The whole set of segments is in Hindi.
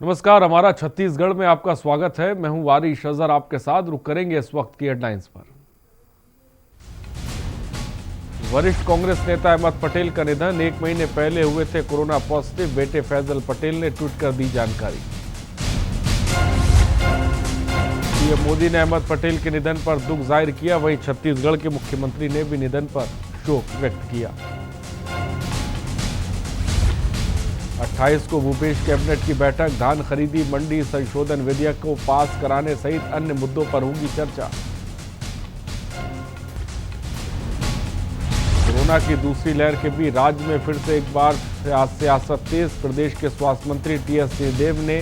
नमस्कार, हमारा छत्तीसगढ़ में आपका स्वागत है। मैं हूं वारिश अजहर आपके साथ। रुक करेंगे इस वक्त की हेडलाइंस पर। वरिष्ठ कांग्रेस नेता अहमद पटेल का निधन। 1 महीने पहले हुए थे कोरोना पॉजिटिव। बेटे फैजल पटेल ने ट्वीट कर दी जानकारी। पीएम मोदी ने अहमद पटेल के निधन पर दुख जाहिर किया। वहीं छत्तीसगढ़ के मुख्यमंत्री ने भी निधन पर शोक व्यक्त किया। 28 को भूपेश कैबिनेट की बैठक। धान खरीदी मंडी संशोधन विधेयक को पास कराने सहित अन्य मुद्दों पर होगी चर्चा। कोरोना की दूसरी लहर के बीच राज्य में फिर से एक बार सियासत तेज। प्रदेश के स्वास्थ्य मंत्री टीएस सिंहदेव ने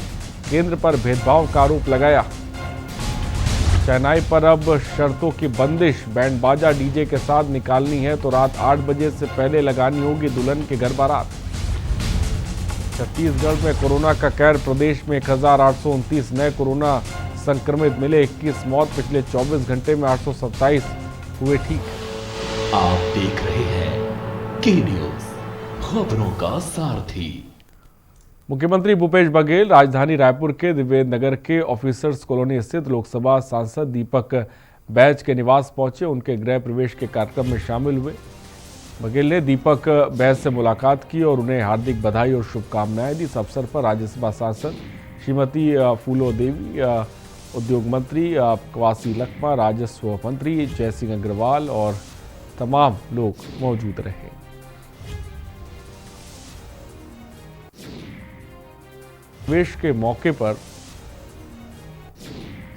केंद्र पर भेदभाव का आरोप लगाया। शहनाई पर अब शर्तों की बंदिश। बैंड बाजा डीजे के साथ निकालनी है तो रात 8 बजे से पहले लगानी होगी दुल्हन के घर बारात। छत्तीसगढ़ में कोरोना का कहर। प्रदेश में 1829 नए कोरोना संक्रमित मिले। 21 मौत। पिछले 24 घंटे में 827 हुए ठीक। आप देख रहे हैं के न्यूज, खबरों का सारथी। मुख्यमंत्री भूपेश बघेल राजधानी रायपुर के दिव्य नगर के ऑफिसर्स कॉलोनी स्थित लोकसभा सांसद दीपक बैज के निवास पहुंचे। उनके गृह प्रवेश के कार्यक्रम में शामिल हुए। बघेल ने दीपक बैज से मुलाकात की और उन्हें हार्दिक बधाई और शुभकामनाएं दी। इस अवसर पर राज्यसभा सांसद श्रीमती फूलो देवी, उद्योग मंत्री कवासी लखमा, राजस्व मंत्री जयसिंह अग्रवाल और तमाम लोग मौजूद रहे। प्रवेश के मौके पर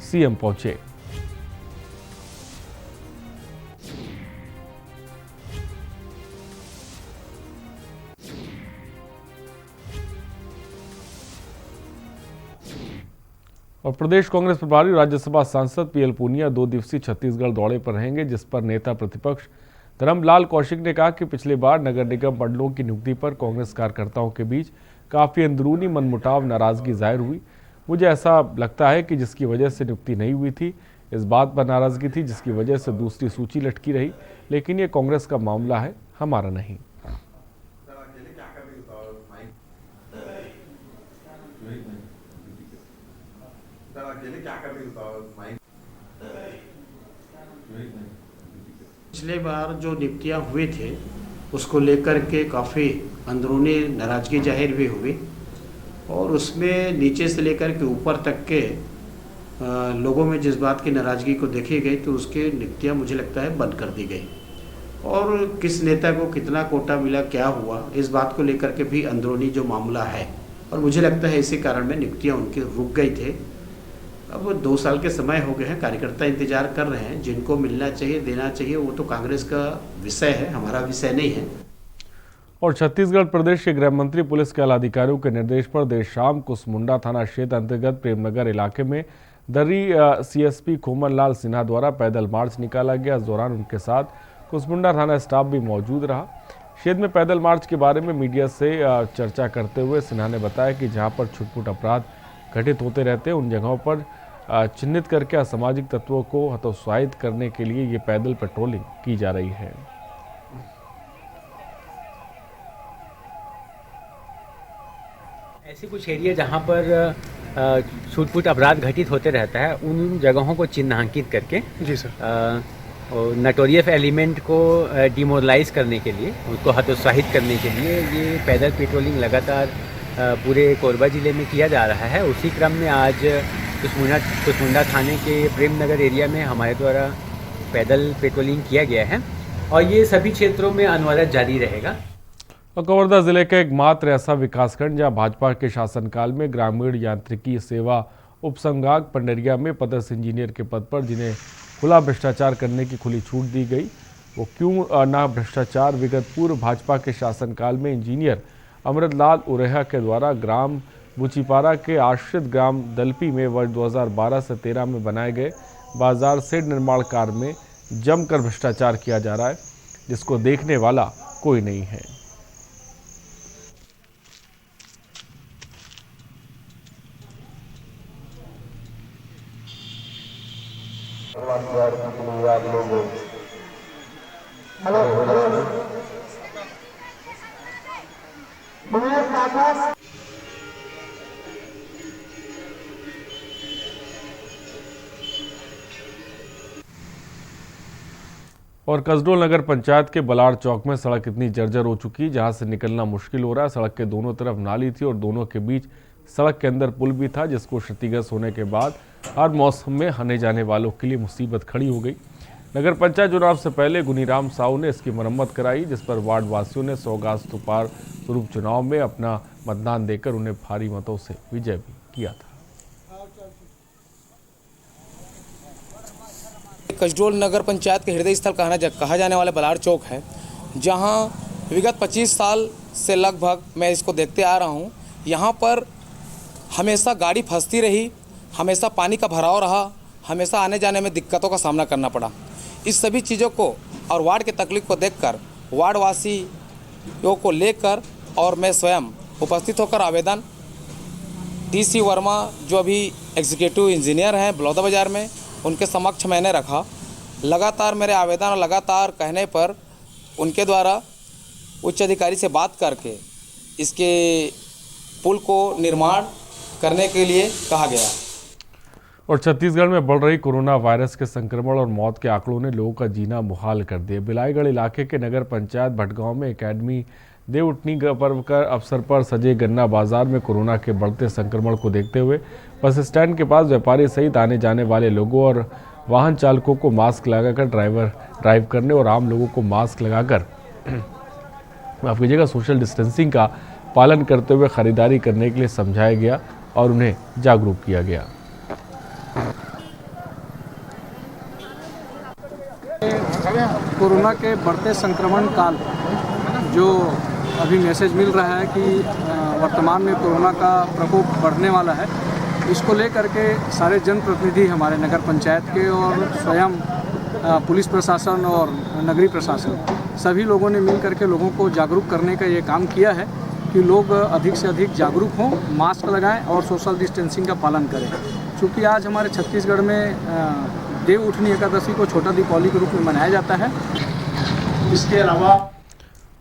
सीएम पहुंचे। और प्रदेश कांग्रेस प्रभारी राज्यसभा सांसद पीएल पूनिया 2 दिवसीय छत्तीसगढ़ दौरे पर रहेंगे, जिस पर नेता प्रतिपक्ष धर्मलाल कौशिक ने कहा कि पिछली बार नगर निगम मंडलों की नियुक्ति पर कांग्रेस कार्यकर्ताओं के बीच काफी अंदरूनी मनमुटाव, नाराजगी जाहिर हुई। मुझे ऐसा लगता है कि जिसकी वजह से नियुक्ति नहीं हुई थी, इस बात पर नाराजगी थी जिसकी वजह से दूसरी सूची लटकी रही। लेकिन ये कांग्रेस का मामला है, हमारा नहीं। पिछले बार जो नियुक्तियां हुए थे उसको लेकर के काफ़ी अंदरूनी नाराजगी जाहिर भी हुई और उसमें नीचे से लेकर के ऊपर तक के लोगों में जिस बात की नाराजगी को देखी गई तो उसके नियुक्तियां मुझे लगता है बंद कर दी गई। और किस नेता को कितना कोटा मिला, क्या हुआ, इस बात को लेकर के भी अंदरूनी जो मामला है और मुझे लगता है इसी कारण में नियुक्तियाँ उनकी रुक गई थे। अब 2 साल के समय हो गए हैं, कार्यकर्ता इंतजार कर रहे हैं। जिनको मिलना चाहिए, देना चाहिए, वो तो कांग्रेस का विषय है, हमारा विषय नहीं है। और छत्तीसगढ़ प्रदेश के गृह मंत्री पुलिस के आला अधिकारियों के निर्देश पर देर शाम कुसमुंडा थाना क्षेत्र अंतर्गत प्रेमनगर इलाके में दर्री सीएसपी खोमन लाल सिन्हा द्वारा पैदल मार्च निकाला गया। इस दौरान उनके साथ कुसमुंडा थाना स्टाफ भी मौजूद रहा। क्षेत्र में पैदल मार्च के बारे में मीडिया से चर्चा करते हुए सिन्हा ने बताया कि जहां पर छुटपुट अपराध घटित होते रहते हैं, उन जगहों पर चिन्हित करके असामाजिक तत्वों को हतोत्साहित करने के लिए ये पैदल पेट्रोलिंग की जा रही है। ऐसी कुछ एरिया जहाँ पर छूट-फूट अपराध घटित होते रहता है, उन जगहों को चिन्हांकित करके जी सर, और नटोरियस एलिमेंट को डिमोरलाइज करने के लिए, उनको हतोत्साहित करने के लिए ये पैदल पेट्रोलिंग लगातार पूरे कोरबा ज़िले में किया जा रहा है। उसी क्रम में आज कुसमुंडा थाने के प्रेमनगर एरिया में हमारे द्वारा पैदल पेट्रोलिंग किया गया है और ये सभी क्षेत्रों में अनवरत जारी रहेगा। और कवर्धा जिले का एकमात्र ऐसा विकासखंड जहां भाजपा के शासनकाल में ग्रामीण यांत्रिकी सेवा उपसंभाग पंडरिया में पदस्थ इंजीनियर के पद पर जिन्हें खुला भ्रष्टाचार करने की खुली छूट दी गई, वो क्यों ना भ्रष्टाचार। विगत पूर्व भाजपा के शासनकाल में इंजीनियर अमृतलाल उरेहा के द्वारा ग्राम बुचीपारा के आश्रित ग्राम दलपी में वर्ष 2012 से 13 में बनाए गए बाजार शेड निर्माण कार्य में जमकर भ्रष्टाचार किया जा रहा है, जिसको देखने वाला कोई नहीं है। और कसडोल नगर पंचायत के बलाड़ चौक में सड़क इतनी जर्जर हो चुकी जहां से निकलना मुश्किल हो रहा है। सड़क के दोनों तरफ नाली थी और दोनों के बीच सड़क के अंदर पुल भी था, जिसको क्षतिग्रस्त होने के बाद हर मौसम में आने जाने वालों के लिए मुसीबत खड़ी हो गई। नगर पंचायत चुनाव से पहले गुनीराम साहू ने इसकी मरम्मत कराई, जिस पर वार्ड वासियों ने सौगात उपहार स्वरूप चुनाव में अपना मतदान देकर उन्हें भारी मतों से विजय भी किया था। कसडोल नगर पंचायत के हृदय स्थल कहा जाने वाला बलाड़ चौक है, जहां विगत 25 साल से लगभग मैं इसको देखते आ रहा हूं। यहां पर हमेशा गाड़ी फंसती रही, हमेशा पानी का भराव रहा, हमेशा आने जाने में दिक्कतों का सामना करना पड़ा। इस सभी चीज़ों को और वार्ड के तकलीफ को देखकर वार्ड वासियों को लेकर और मैं स्वयं उपस्थित होकर आवेदन टीसी वर्मा जो अभी एग्जीक्यूटिव इंजीनियर हैं बलौदाबाजार में, उनके समक्ष मैंने रखा। लगातार मेरे आवेदन और लगातार कहने पर उनके द्वारा उच्च अधिकारी से बात करके इसके पुल को निर्माण करने के लिए कहा गया। और छत्तीसगढ़ में बढ़ रही कोरोना वायरस के संक्रमण और मौत के आंकड़ों ने लोगों का जीना मुहाल कर दिया। बिलाईगढ़ इलाके के नगर पंचायत भटगांव में एकेडमी देवउठनी पर्व का अवसर पर सजे गन्ना बाजार में कोरोना के बढ़ते संक्रमण को देखते हुए बस स्टैंड के पास व्यापारी सहित आने जाने वाले लोगों और वाहन चालकों को मास्क लगाकर ड्राइव करने और आम लोगों को मास्क लगाकर माफ कीजिएगा सोशल डिस्टेंसिंग का पालन करते हुए खरीदारी करने के लिए समझाया गया और उन्हें जागरूक किया गया। कोरोना के बढ़ते संक्रमण काल जो अभी मैसेज मिल रहा है कि वर्तमान में कोरोना का प्रकोप बढ़ने वाला है, इसको लेकर के सारे जनप्रतिनिधि हमारे नगर पंचायत के और स्वयं पुलिस प्रशासन और नगरीय प्रशासन सभी लोगों ने मिल करके लोगों को जागरूक करने का ये काम किया है कि लोग अधिक से अधिक जागरूक हों, मास्क लगाएं और सोशल डिस्टेंसिंग का पालन करें। चूँकि आज हमारे छत्तीसगढ़ में देवउठनी एकादशी को छोटा दीपावली के रूप में मनाया जाता है। इसके अलावा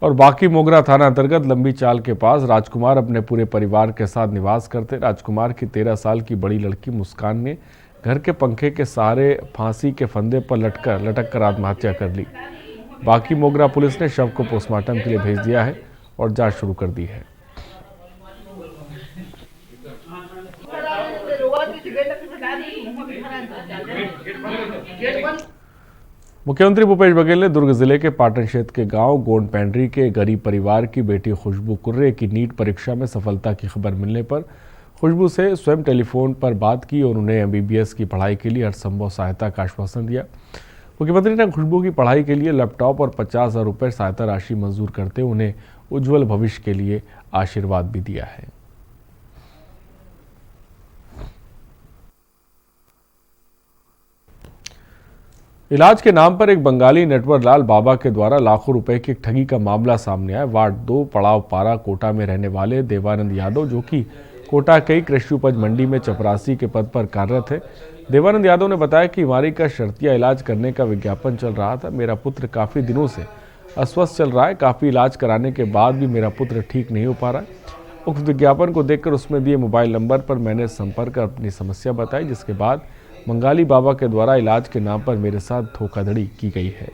और बाकी मोगरा थाना अंतर्गत लंबी चाल के पास राजकुमार अपने पूरे परिवार के साथ निवास करते। राजकुमार की 13 साल की बड़ी लड़की मुस्कान ने घर के पंखे के सहारे फांसी के फंदे पर लटक कर आत्महत्या कर ली। बाकी मोगरा पुलिस ने शव को पोस्टमार्टम के लिए भेज दिया है और जांच शुरू कर दी है। मुख्यमंत्री भूपेश बघेल ने दुर्ग जिले के पाटन क्षेत्र के गांव गोंड पेंड्री के गरीब परिवार की बेटी खुशबू कुर्रे की नीट परीक्षा में सफलता की खबर मिलने पर खुशबू से स्वयं टेलीफोन पर बात की और उन्हें MBBS की पढ़ाई के लिए हर संभव सहायता का आश्वासन दिया। मुख्यमंत्री ने खुशबू की पढ़ाई के लिए लैपटॉप और 50,000 रुपये सहायता राशि मंजूर करते उन्हें उज्जवल भविष्य के लिए आशीर्वाद भी दिया है। इलाज के नाम पर एक बंगाली नटवर लाल बाबा के द्वारा लाखों रुपए की ठगी का मामला सामने आया। वार्ड 2 पड़ाव पारा कोटा में रहने वाले देवानंद यादव, जो कि कोटा के कृषि उपज मंडी में चपरासी के पद पर कार्यरत है। देवानंद यादव ने बताया कि बीमारी का शर्तिया इलाज करने का विज्ञापन चल रहा था। मेरा पुत्र काफ़ी दिनों से अस्वस्थ चल रहा है, काफ़ी इलाज कराने के बाद भी मेरा पुत्र ठीक नहीं हो पा रहा है। उक्त विज्ञापन को देखकर उसमें दिए मोबाइल नंबर पर मैंने संपर्क कर अपनी समस्या बताई, जिसके बाद बंगाली बाबा के द्वारा इलाज के नाम पर मेरे साथ धोखाधड़ी की गई है।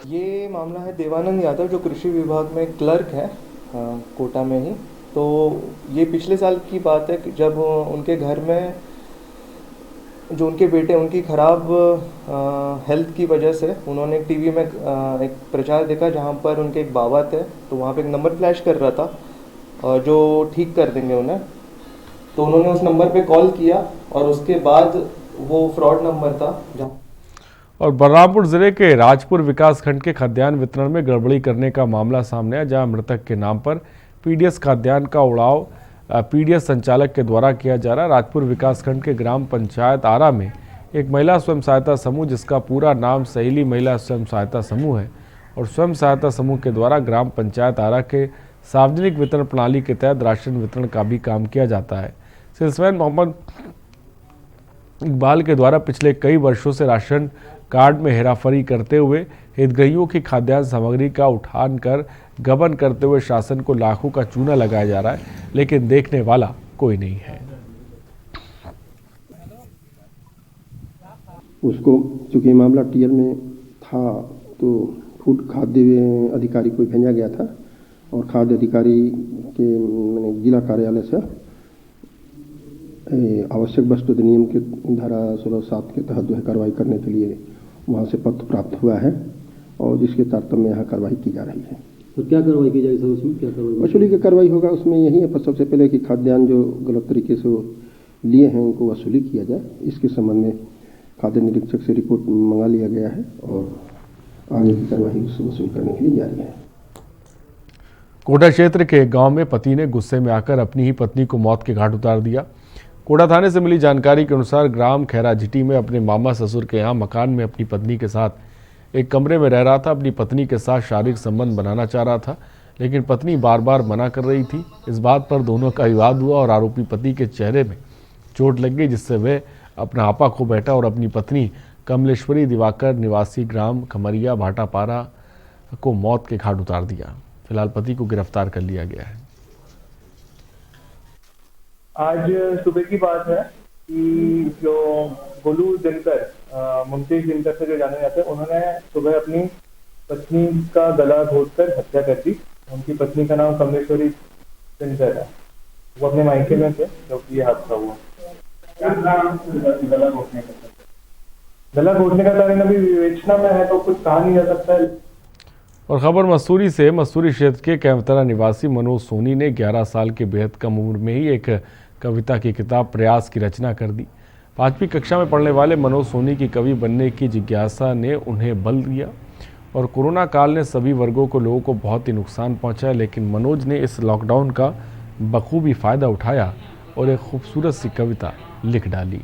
ये मामला है देवानंद यादव, जो कृषि विभाग में क्लर्क है कोटा में ही। तो ये पिछले साल की बात है कि जब उनके घर में जो उनके बेटे, उनकी ख़राब हेल्थ की वजह से उन्होंने टीवी में एक प्रचार देखा जहाँ पर उनके एक बाबा थे, तो वहाँ पे एक नंबर फ्लैश कर रहा था जो ठीक कर देंगे उन्हें। तो उन्होंने उस नंबर पे कॉल किया और उसके बाद वो फ्रॉड नंबर था। और बलरामपुर जिले के राजपुर विकासखंड के खाद्यान्न वितरण में गड़बड़ी करने का मामला सामने आया, जहां मृतक के नाम पर पीडीएस खाद्यान्न का उड़ाव पीडीएस संचालक के द्वारा किया जा रहा है। राजपुर विकासखंड के ग्राम पंचायत आरा में एक महिला स्वयं सहायता समूह, जिसका पूरा नाम सहेली महिला स्वयं सहायता समूह है, और स्वयं सहायता समूह के द्वारा ग्राम पंचायत आरा के सार्वजनिक वितरण प्रणाली के तहत राशन वितरण का भी काम किया जाता है। सेल्समैन मोहम्मद इकबाल के द्वारा पिछले कई वर्षों से राशन कार्ड में हेराफेरी करते हुए हितग्राहियों की खाद्यान्न सामग्री का उठान कर गबन करते हुए शासन को लाखों का चूना लगाया जा रहा है, लेकिन देखने वाला कोई नहीं है। उसको चूँकि ये मामला टीएल में था तो फूड खाद्य अधिकारी को भेजा गया था और खाद्य अधिकारी के मैंने जिला कार्यालय से आवश्यक वस्तु अधिनियम के धारा 16(7) के तहत जो है कार्रवाई करने के लिए वहाँ से पत्र प्राप्त हुआ है और जिसके तारतम्य यहाँ कार्रवाई की जा रही है। तो क्या कार्रवाई की जाएगी सर? उसमें क्या कार्रवाई? वसूली की कार्रवाई होगा। उसमें यही है सबसे पहले कि खाद्यान्न जो गलत तरीके से लिए हैं उनको वसूली किया जाए। इसके संबंध में खाद्य निरीक्षक से रिपोर्ट मंगा लिया गया है और आगे की कार्रवाई उससे वसूल करने के लिए जारी है। कोटा क्षेत्र के गांव में पति ने गुस्से में आकर अपनी ही पत्नी को मौत के घाट उतार दिया। कोटा थाने से मिली जानकारी के अनुसार ग्राम खैरा झिटी में अपने मामा ससुर के यहाँ मकान में अपनी पत्नी के साथ एक कमरे में रह रहा था। अपनी पत्नी के साथ शारीरिक संबंध बनाना चाह रहा था, लेकिन पत्नी बार बार मना कर रही थी। इस बात पर दोनों का विवाद हुआ और आरोपी पति के चेहरे में चोट लग गई, जिससे वह अपना आपा खो बैठा और अपनी पत्नी कमलेश्वरी दिवाकर निवासी ग्राम खमरिया भाटापारा को मौत के घाट उतार दिया। फिलहाल पति को गिरफ्तार कर लिया गया है। आज सुबह की बात है कि जो गोलू दिनकर मुमताज दिनकर से जो जाने जाते हैं, उन्होंने सुबह अपनी पत्नी का गला घोटकर हत्या कर दी। उनकी पत्नी का नाम कमलेश्वरी दिनकर है। वो अपने मायके में थे जब ये हादसा हुआ। गला घोटने का कारण अभी विवेचना में है तो कुछ कहा नहीं जा सकता है। और खबर मसूरी से। मसूरी क्षेत्र के कैमतरा निवासी मनोज सोनी ने 11 साल के बेहद कम उम्र में ही एक कविता की किताब प्रयास की रचना कर दी। 5वीं कक्षा में पढ़ने वाले मनोज सोनी की कवि बनने की जिज्ञासा ने उन्हें बल दिया और कोरोना काल ने सभी वर्गों को लोगों को बहुत ही नुकसान पहुंचाया, लेकिन मनोज ने इस लॉकडाउन का बखूबी फ़ायदा उठाया और एक खूबसूरत सी कविता लिख डाली।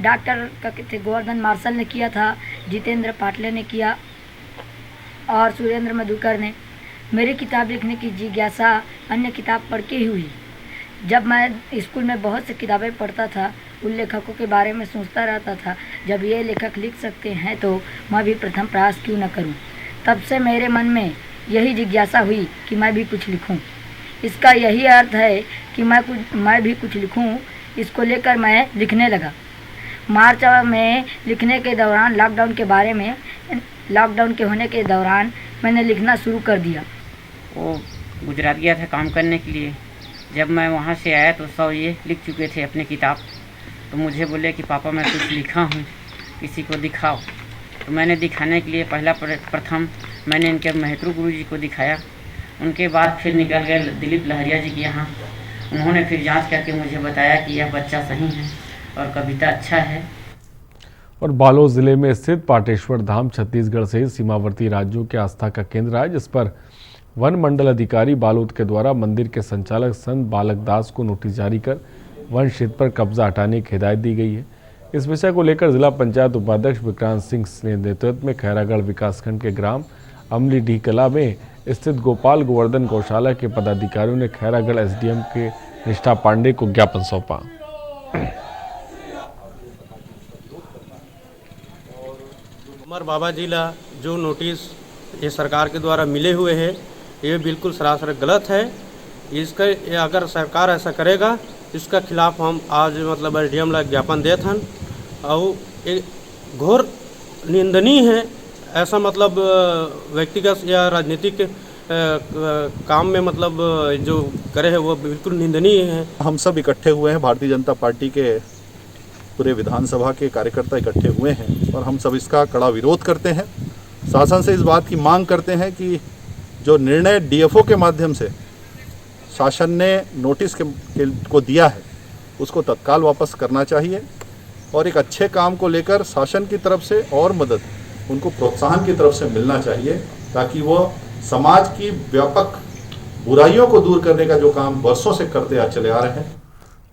डॉक्टर का गोवर्धन मार्शल ने किया था, जितेंद्र पाटले ने किया और सुरेंद्र मधुकर ने। मेरी किताब लिखने की जिज्ञासा अन्य किताब पढ़ के ही हुई। जब मैं स्कूल में बहुत सी किताबें पढ़ता था, उन लेखकों के बारे में सोचता रहता था, जब ये लेखक लिख सकते हैं तो मैं भी प्रथम प्रयास क्यों न करूं। तब से मेरे मन में यही जिज्ञासा हुई कि मैं भी कुछ लिखूं। इसका यही अर्थ है कि मैं भी कुछ लिखूं। इसको लेकर मैं लिखने लगा। मार्च में लिखने के दौरान लॉकडाउन के होने के दौरान मैंने लिखना शुरू कर दिया। वो गुजरात गया था काम करने के लिए। जब मैं वहाँ से आया तो सब ये लिख चुके थे अपनी किताब। तो मुझे बोले कि पापा मैं कुछ लिखा हूँ, किसी को दिखाओ। तो मैंने दिखाने के लिए प्रथम मैंने इनके महतरू गुरु जी को दिखाया। उनके बाद फिर निकल गए दिलीप लहरिया जी के यहाँ। उन्होंने फिर जांच करके मुझे बताया कि यह बच्चा सही है और कविता अच्छा है। और बालोद जिले में स्थित पाटेश्वर धाम छत्तीसगढ़ सहित सीमावर्ती राज्यों के आस्था का केंद्र है, जिस पर वन मंडल अधिकारी बालोद के द्वारा मंदिर के संचालक संत बालक दास को नोटिस जारी कर वन क्षेत्र पर कब्जा हटाने की हिदायत दी गई है। इस विषय को लेकर जिला पंचायत उपाध्यक्ष विक्रांत सिंह के नेतृत्व में खैरागढ़ विकासखंड के ग्राम अमली डी कला में स्थित गोपाल गोवर्धन गौशाला के पदाधिकारियों ने खैरागढ़ एसडीएम के निष्ठा पांडे को ज्ञापन सौंपा। अमर बाबा जी ला जो नोटिस ये सरकार के द्वारा मिले हुए हैं, ये बिल्कुल सरासर गलत है। इसका अगर सरकार ऐसा करेगा, इसका खिलाफ हम आज मतलब एसडीएम ला ज्ञापन देत हन और ये घोर निंदनीय है। ऐसा मतलब व्यक्तिगत या राजनीतिक काम में मतलब जो करे है वो बिल्कुल निंदनीय है। हम सब इकट्ठे हुए हैं, भारतीय जनता पार्टी के पूरे विधानसभा के कार्यकर्ता इकट्ठे हुए हैं और हम सब इसका कड़ा विरोध करते हैं। शासन से इस बात की मांग करते हैं कि जो निर्णय डीएफओ के माध्यम से शासन ने नोटिस को दिया है उसको तत्काल वापस करना चाहिए और एक अच्छे काम को लेकर शासन की तरफ से और मदद उनको प्रोत्साहन की तरफ से मिलना चाहिए, ताकि वो समाज की व्यापक बुराइयों को दूर करने का जो काम वर्षों से करते चले आ रहे हैं।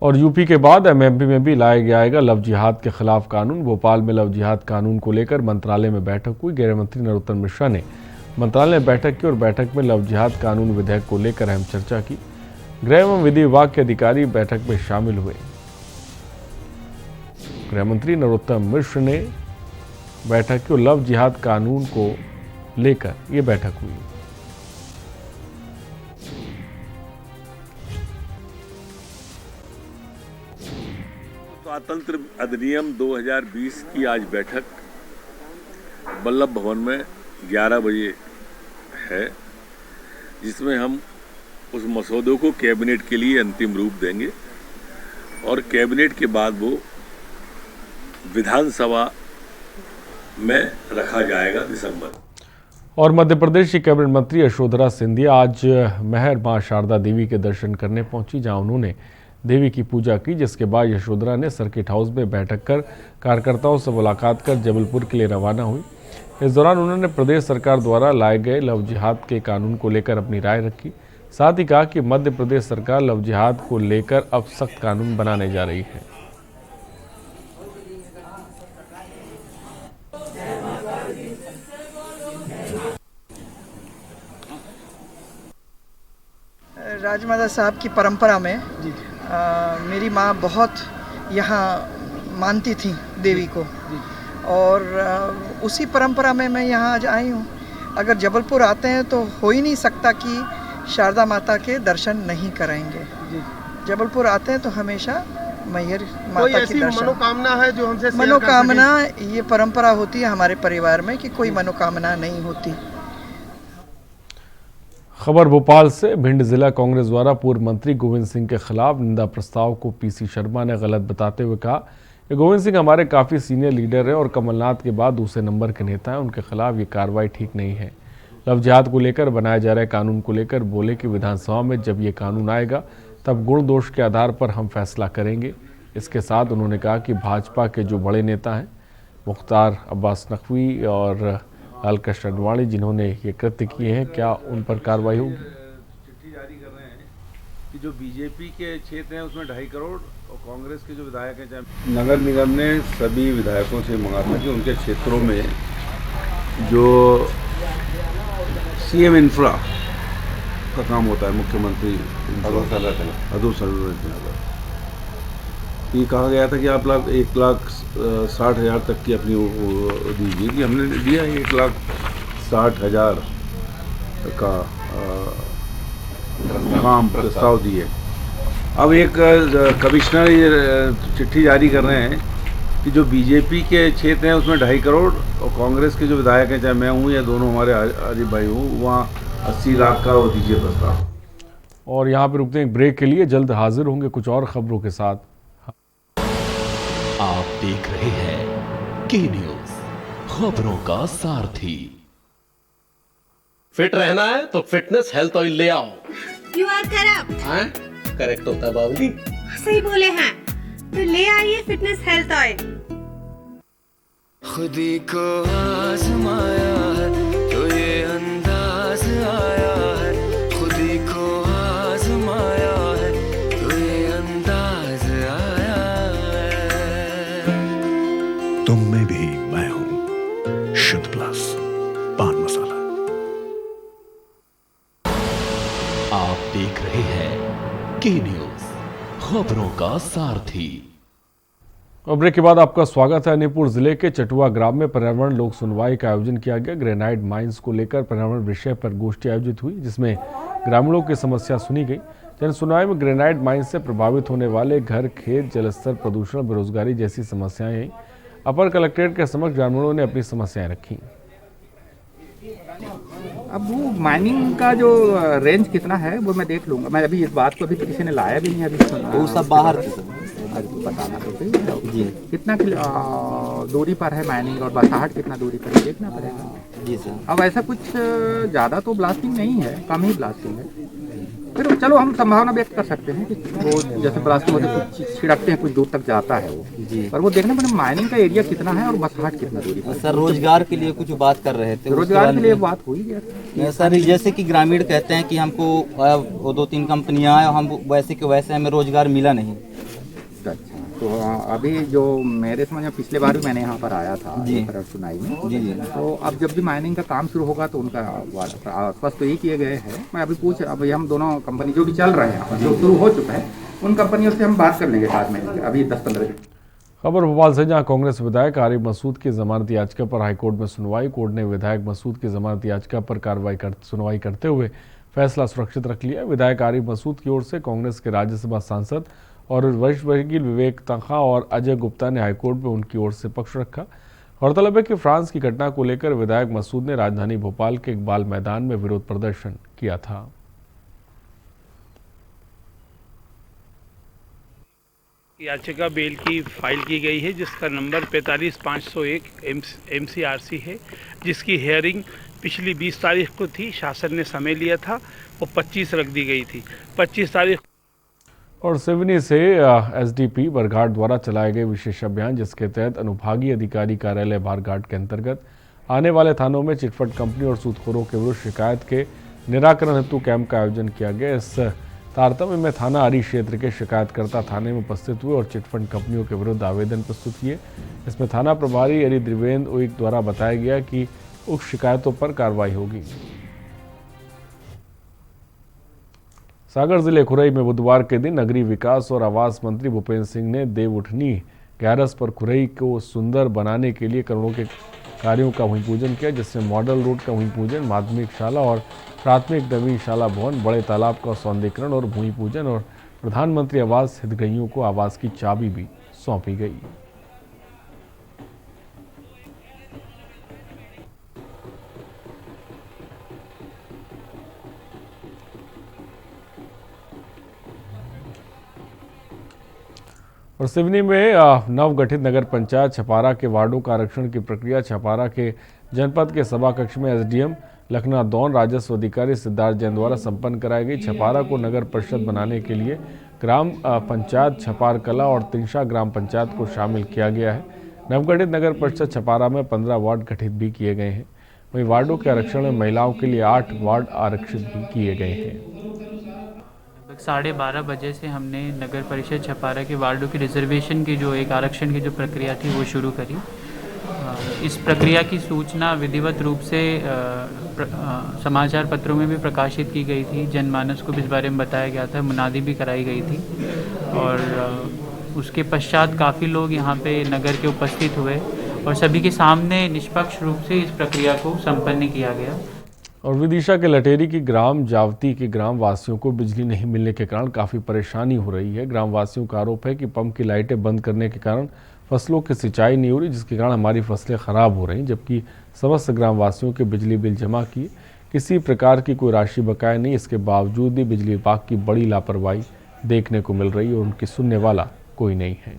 और यूपी के बाद एमएमपी में भी लाया जाएगा लव जिहाद के खिलाफ कानून। भोपाल में लव जिहाद कानून को लेकर मंत्रालय में बैठक हुई। गृह मंत्री नरोत्तम मिश्रा ने मंत्रालय में बैठक की और बैठक में लव जिहाद कानून विधेयक को लेकर अहम चर्चा की। गृह एवं विधि विभाग के अधिकारी बैठक में शामिल हुए। गृह मंत्री नरोत्तम मिश्र ने बैठक की और लव जिहाद कानून को लेकर ये बैठक हुई। स्वातंत्र अधिनियम 2020 की आज बैठक वल्लभ भवन में 11 बजे है, जिसमें हम उस मसौदे को कैबिनेट के लिए अंतिम रूप देंगे और कैबिनेट के बाद वो विधानसभा में रखा जाएगा दिसंबर। और मध्य प्रदेश की कैबिनेट मंत्री यशोधरा सिंधिया आज मेहर मां शारदा देवी के दर्शन करने पहुंची, जहां उन्होंने देवी की पूजा की, जिसके बाद यशोधरा ने सर्किट हाउस में बैठक कर कार्यकर्ताओं से मुलाकात कर जबलपुर के लिए रवाना हुई। इस दौरान उन्होंने प्रदेश सरकार द्वारा लाए गए लव जिहाद के कानून को लेकर अपनी राय रखी। साथ ही कहा कि मध्य प्रदेश सरकार लव जिहाद को लेकर अब सख्त कानून बनाने जा रही है। राजमाता साहब की परंपरा में मेरी माँ बहुत यहाँ मानती थी देवी को, और उसी परंपरा में मैं यहाँ आज आई हूँ। अगर जबलपुर आते हैं तो हो ही नहीं सकता कि शारदा माता के दर्शन नहीं कराएंगे। जबलपुर आते हैं तो हमेशा मैहर माता की दर्शन। मनोकामना है जो हमसे मनोकामना, ये परंपरा होती है हमारे परिवार में कि कोई मनोकामना नहीं होती। खबर भोपाल से। भिंड जिला कांग्रेस द्वारा पूर्व मंत्री गोविंद सिंह के खिलाफ निंदा प्रस्ताव को पीसी शर्मा ने गलत बताते हुए कहा कि गोविंद सिंह हमारे काफ़ी सीनियर लीडर हैं और कमलनाथ के बाद दूसरे नंबर के नेता हैं, उनके खिलाफ ये कार्रवाई ठीक नहीं है। लव जिहाद को लेकर बनाए जा रहे कानून को लेकर बोले कि विधानसभा में जब ये कानून आएगा तब गुण दोष के आधार पर हम फैसला करेंगे। इसके साथ उन्होंने कहा कि भाजपा के जो बड़े नेता हैं मुख्तार अब्बास नकवी और लालकृष्ण अडवाणी, जिन्होंने ये कृत्य किए हैं, क्या उन पर कार्रवाई होगी? चिट्ठी जारी कर रहे हैं कि जो बीजेपी के क्षेत्र हैं उसमें 2.5 करोड़ और कांग्रेस के जो विधायक हैं, चाहे नगर निगम ने सभी विधायकों से मांगा था कि उनके क्षेत्रों में जो सीएम इंफ्रा का काम होता है, मुख्यमंत्री अधोसंरचना, ये कहा गया था कि आप 1,60,000 तक की अपनी दीजिए, कि हमने दिया 1,60,000 का काम प्रस्ताव दिए। अब एक कमिश्नर ये चिट्ठी जारी कर रहे हैं कि जो बीजेपी के क्षेत्र हैं उसमें 2.5 करोड़ और कांग्रेस के जो विधायक हैं, चाहे मैं हूँ या दोनों हमारे आरिफ भाई हूँ, वहाँ 80 लाख का वो दीजिए प्रस्ताव। और यहाँ पे रुकते हैं एक ब्रेक के लिए, जल्द हाजिर होंगे कुछ और खबरों के साथ। आप देख रहे हैं के न्यूज, खबरों का सारथी। फिट रहना है तो फिटनेस हेल्थ ऑयल ले आओ। You are correct. हाँ, करेक्ट होता है बाबूजी। सही बोले हैं, तो ले आइए फिटनेस हेल्थ ऑयल। खुदी को आजमाया है तो ये अंदाज आया है, खुदी को आजमाया है तो ये अंदाज आया है। तुम में भी मैं हूं, शुद्ध प्लस पान मसाला। आप देख रहे हैं के न्यूज, खबरों का सारथी। और ब्रेक के बाद आपका स्वागत है। अलीपुर जिले के चटुआ ग्राम में पर्यावरण लोक सुनवाई का आयोजन किया गया। ग्रेनाइट माइंस को लेकर पर्यावरण विषय पर गोष्ठी आयोजित हुई, जिसमें ग्रामीणों की समस्या सुनी गई। जन सुनवाई में ग्रेनाइट माइंस से प्रभावित होने वाले घर, खेत, जलस्तर, प्रदूषण, बेरोजगारी जैसी समस्याएं अपर कलेक्ट्रेट के समक्ष ग्रामीणों ने अपनी समस्याएं रखी। अब वो माइनिंग का जो रेंज कितना है वो मैं देख लूँगा। मैं अभी इस बात को अभी तो किसी ने लाया भी नहीं, अभी वो सब बाहर बताना तो जी कितना दूरी पर है माइनिंग और बसाहट कितना दूरी पर है देखना पड़ेगा जी सर। अब ऐसा कुछ ज़्यादा तो ब्लास्टिंग नहीं है, कम ही ब्लास्टिंग है। फिर चलो हम संभावना व्यक्त कर सकते हैं कि वो जैसे ब्लास्टिंग होते कुछ छिड़कते हैं, कुछ दूर तक जाता है वो जी, पर वो देखना पड़ेगा माइनिंग का एरिया कितना है और बसाहट कितना दूरी पर। सर रोजगार के लिए कुछ बात कर रहे थे, रोजगार के लिए बात हुई गया सर। जैसे कि ग्रामीण कहते हैं कि हमको 2-3 कंपनियां हैं, हम वैसे के वैसे हमें रोजगार मिला नहीं। अच्छा, तो अभी जो मेरे समझ में पिछले बार भी मैंने यहाँ पर आया था जी सुनाई में जी जी, तो अब जब भी माइनिंग का काम शुरू होगा तो उनका आश्वास तो ये किए गए हैं। मैं अभी अभी हम दोनों कंपनी जो भी चल रहे हैं जो शुरू हो चुका है उन कंपनियों से हम बात कर लेंगे साथ में अभी 10-15 दिन। खबर भोपाल से, जहां कांग्रेस विधायक आरिफ मसूद की जमानत याचिका पर हाईकोर्ट में सुनवाई। कोर्ट ने विधायक मसूद की जमानत याचिका पर सुनवाई करते हुए फैसला सुरक्षित रख लिया। विधायक आरिफ मसूद की ओर से कांग्रेस के राज्यसभा सांसद और वरिष्ठ वकील विवेक तन्खा और अजय गुप्ता ने हाईकोर्ट में उनकी ओर से पक्ष रखा। गौरतलब है कि फ्रांस की घटना को लेकर विधायक मसूद ने राजधानी भोपाल के इकबाल मैदान में विरोध प्रदर्शन किया था। याचिका बेल की फाइल की गई है जिसका नंबर 45501 MCRC है, जिसकी हियरिंग पिछली 20 तारीख को थी। शासन ने समय लिया था वो 25 रख दी गई थी। 25 तारीख और सिवनी से SDP बरघाट द्वारा चलाए गए विशेष अभियान जिसके तहत अनुभागीय अधिकारी कार्यालय बारघाट के अंतर्गत आने वाले थानों में चिटफंड कंपनी और सूदखोरों के विरुद्ध शिकायत के निराकरण हेतु कैंप का आयोजन किया गया। इस तारतम्य में थाना आरी क्षेत्र के शिकायतकर्ता थाने में उपस्थित हुए और चिटफंड कंपनियों के विरुद्ध आवेदन प्रस्तुत किए। इसमें थाना प्रभारी अरी द्रिवेंद्र उइक द्वारा बताया गया कि उक्त शिकायतों पर कार्रवाई होगी। सागर जिले खुरई में बुधवार के दिन नगरीय विकास और आवास मंत्री भूपेंद्र सिंह ने देवउठनी ग्यारस पर खुरई को सुंदर बनाने के लिए करोड़ों के कार्यों का भूमि पूजन किया, जिसमें मॉडल रोड का भूमि पूजन, माध्यमिक शाला और प्राथमिक नवीन शाला भवन, बड़े तालाब का सौंदर्यीकरण और भूमि पूजन और प्रधानमंत्री आवास हितग्राहियों को आवास की चाबी भी सौंपी गई। और सिवनी में नवगठित नगर पंचायत छपारा के वार्डों का आरक्षण की प्रक्रिया छपारा के जनपद के सभा कक्ष में SDM लखनादौन राजस्व अधिकारी सिद्धार्थ जैन द्वारा संपन्न कराई गई। छपारा को नगर परिषद बनाने के लिए ग्राम पंचायत छपार कला और तिंशा ग्राम पंचायत को शामिल किया गया है। नवगठित नगर परिषद छपारा में 15 वार्ड गठित भी किए गए हैं। वहीं वार्डों के आरक्षण में महिलाओं के लिए 8 वार्ड आरक्षित भी किए गए हैं। 12:30 बजे से हमने नगर परिषद छपारा के वार्डों की रिजर्वेशन की जो एक आरक्षण की जो प्रक्रिया थी वो शुरू करी। इस प्रक्रिया की सूचना विधिवत रूप से समाचार पत्रों में भी प्रकाशित की गई थी। जनमानस को भी इस बारे में बताया गया था, मुनादी भी कराई गई थी और उसके पश्चात काफ़ी लोग यहाँ पे नगर के उपस्थित हुए और सभी के सामने निष्पक्ष रूप से इस प्रक्रिया को संपन्न किया गया। और विदिशा के लटेरी की ग्राम जावती के ग्राम वासियों को बिजली नहीं मिलने के कारण काफ़ी परेशानी हो रही है। ग्राम वासियों का आरोप है कि पंप की लाइटें बंद करने के कारण फसलों की सिंचाई नहीं हो रही, जिसके कारण हमारी फसलें खराब हो रही, जबकि समस्त ग्राम वासियों के बिजली बिल जमा किए किसी प्रकार की कोई राशि बकाया नहीं। इसके बावजूद भी बिजली विभाग की बड़ी लापरवाही देखने को मिल रही है और उनकी सुनने वाला कोई नहीं है।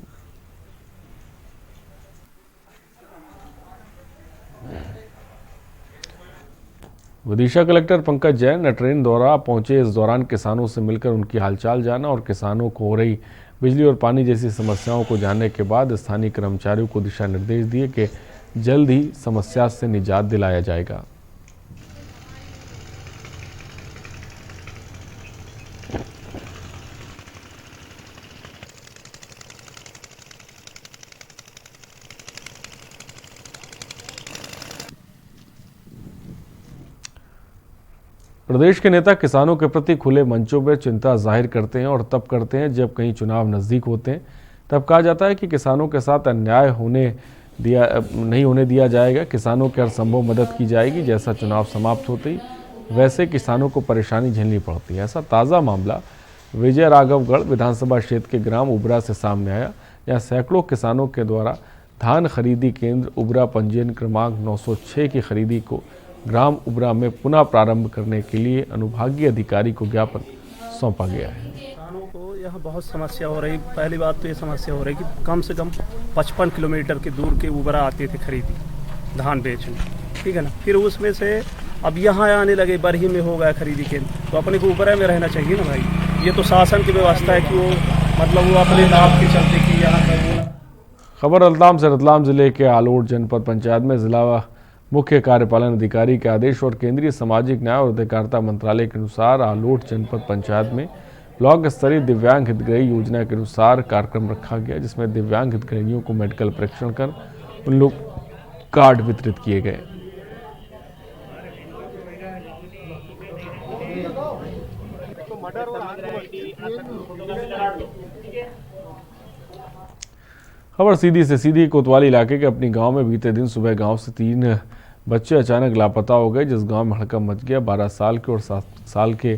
विदिशा कलेक्टर पंकज जैन ट्रेन द्वारा पहुंचे। इस दौरान किसानों से मिलकर उनकी हालचाल जाना और किसानों को हो रही बिजली और पानी जैसी समस्याओं को जानने के बाद स्थानीय कर्मचारियों को दिशा निर्देश दिए कि जल्द ही समस्या से निजात दिलाया जाएगा। प्रदेश के नेता किसानों के प्रति खुले मंचों पर चिंता जाहिर करते हैं और तब करते हैं जब कहीं चुनाव नज़दीक होते हैं। तब कहा जाता है कि किसानों के साथ अन्याय नहीं होने दिया जाएगा, किसानों की हर संभव मदद की जाएगी। जैसा चुनाव समाप्त होते ही वैसे किसानों को परेशानी झेलनी पड़ती है। ऐसा ताज़ा मामला विजय राघवगढ़ विधानसभा क्षेत्र के ग्राम उबरा से सामने आया, जहाँ सैकड़ों किसानों के द्वारा धान खरीदी केंद्र उबरा पंजीयन क्रमांक 906 की खरीदी को ग्राम उबरा में पुनः प्रारंभ करने के लिए अनुभागीय अधिकारी को ज्ञापन सौंपा गया है। किसानों को यहाँ बहुत समस्या हो रही। पहली बात तो ये समस्या हो रही कि कम से कम 55 किलोमीटर की दूर के उबरा आते थे खरीदी धान बेचने, ठीक है ना। फिर उसमें से अब यहाँ आने लगे, बरही में हो गया खरीदी केंद्र, तो अपने को उबरा में रहना चाहिए ना भाई। ये तो शासन की व्यवस्था है कि वो मतलब वो अपने लाभ के चलते कि यहाँ। खबर रतलाम से। रतलाम जिले के आलोट जनपद पंचायत में जिला मुख्य कार्यपालन अधिकारी के आदेश और केंद्रीय सामाजिक न्याय और अधिकारिता मंत्रालय के अनुसार आलोट जनपद पंचायत में ब्लॉक स्तरीय दिव्यांग हितग्राही योजना के अनुसार कार्यक्रम रखा गया, जिसमें दिव्यांग हितग्राहियों को मेडिकल परीक्षण कर उन लोग कार्ड वितरित किए गए। खबर सीधी से सीधी कोतवाली इलाके के अपनी गांव में बीते दिन सुबह गांव से 3 बच्चे अचानक लापता हो गए, जिस गांव में हड़कंप मच गया। 12 साल के और 7 साल के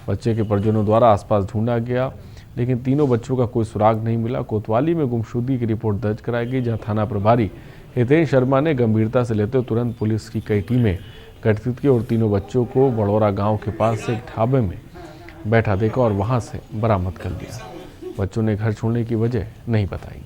बच्चे के परिजनों द्वारा आसपास ढूंढा गया। लेकिन तीनों बच्चों का कोई सुराग नहीं मिला। कोतवाली में गुमशुदगी की रिपोर्ट दर्ज कराई गई, जहां थाना प्रभारी हितेश शर्मा ने गंभीरता से लेते हुए तुरंत पुलिस की कई टीमें गठित की और तीनों बच्चों को बड़ौरा गांव के पास से एक ढाबे में बैठा देखा और वहां से बरामद कर लिया। बच्चों ने घर छोड़ने की वजह नहीं बताई।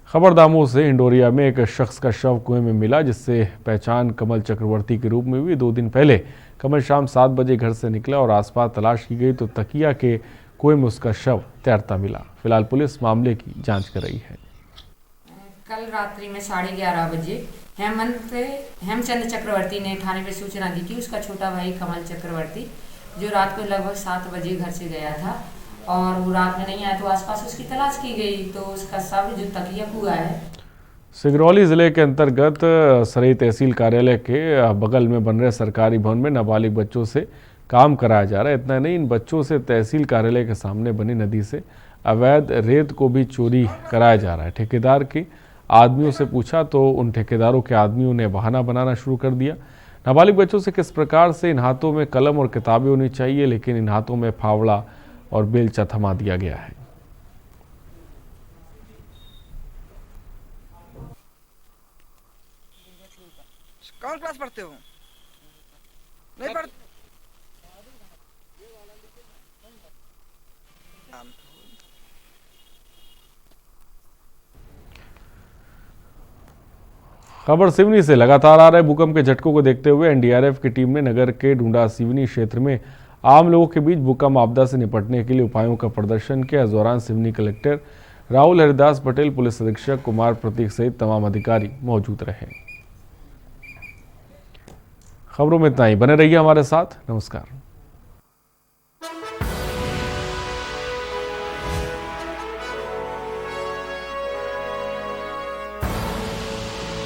खबर दामोह से इंडोरिया में एक शख्स का शव कुएं में मिला, जिससे पहचान कमल चक्रवर्ती के रूप में हुई। 2 दिन पहले कमल शाम 7 बजे घर से निकला और आसपास तलाश की गई तो तकिया के कुएं में उसका शव तैरता मिला। फिलहाल पुलिस मामले की जांच कर रही है। कल रात्रि में 11:30 बजे हेमचंद चक्रवर्ती ने थाने पे सूचना दी कि उसका छोटा भाई कमल चक्रवर्ती, जो रात को लगभग 7 बजे घर से गया था और वो रात में नहीं आया, तो आसपास उसकी तलाश की गई तो उसका शव जो तकिया कुआ है। सिगरौली जिले के अंतर्गत सरई तहसील कार्यालय के बगल में बन रहे सरकारी भवन में नाबालिग बच्चों से काम कराया जा रहा है। इतना नहीं, इन बच्चों से तहसील कार्यालय के सामने बनी नदी से अवैध रेत को भी चोरी कराया जा रहा है। ठेकेदार के आदमियों से पूछा तो उन ठेकेदारों के आदमियों ने बहाना बनाना शुरू कर दिया। नाबालिग बच्चों से किस प्रकार से इन हाथों में कलम और किताबें होनी चाहिए, लेकिन इन हाथों में फावड़ा और बेलचा थमा दिया गया है। कौन क्लास पढ़ते हो? नहीं पढ़ खबर सिवनी से लगातार आ रहे भूकंप के झटकों को देखते हुए एनडीआरएफ की टीम ने नगर के डूंडा सिवनी क्षेत्र में आम लोगों के बीच भूकंप आपदा से निपटने के लिए उपायों का प्रदर्शन किया। इस दौरान सिवनी कलेक्टर राहुल हरिदास पटेल, पुलिस अधीक्षक कुमार प्रतीक सहित तमाम अधिकारी मौजूद रहे। खबरों में इतना ही, बने रहिए हमारे साथ। नमस्कार।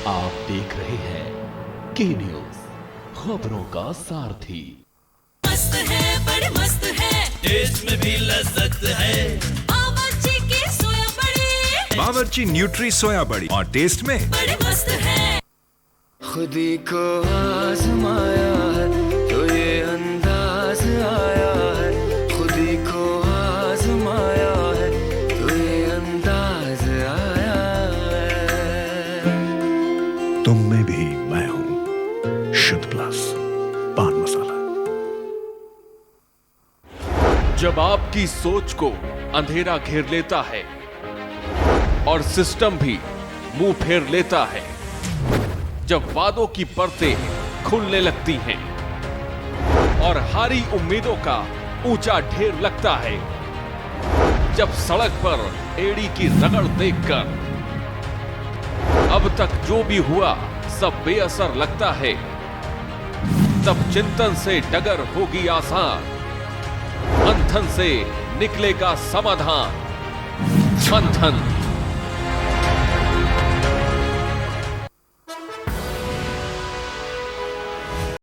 आप देख रहे हैं के न्यूज, खबरों का सारथी। मस्त है, बड़ी मस्त है, टेस्ट में भी लज्जत है। बावर्ची की सोया बड़ी, बावर्ची न्यूट्री सोया बड़ी और टेस्ट में बड़ी मस्त है। खुदी को आजमाया है तो ये अंदाज आया है, खुदी को आजमाया है तो ये अंदाज आया है। तुम में भी मैं हूं, शुद्ध प्लस पान मसाला। जब आपकी सोच को अंधेरा घेर लेता है और सिस्टम भी मुंह फेर लेता है, जब वादों की परतें खुलने लगती हैं और हारी उम्मीदों का ऊंचा ढेर लगता है, जब सड़क पर एड़ी की रगड़ देखकर अब तक जो भी हुआ सब बेअसर लगता है, तब चिंतन से डगर होगी आसान, मंथन से निकलेगा समाधान। मंथन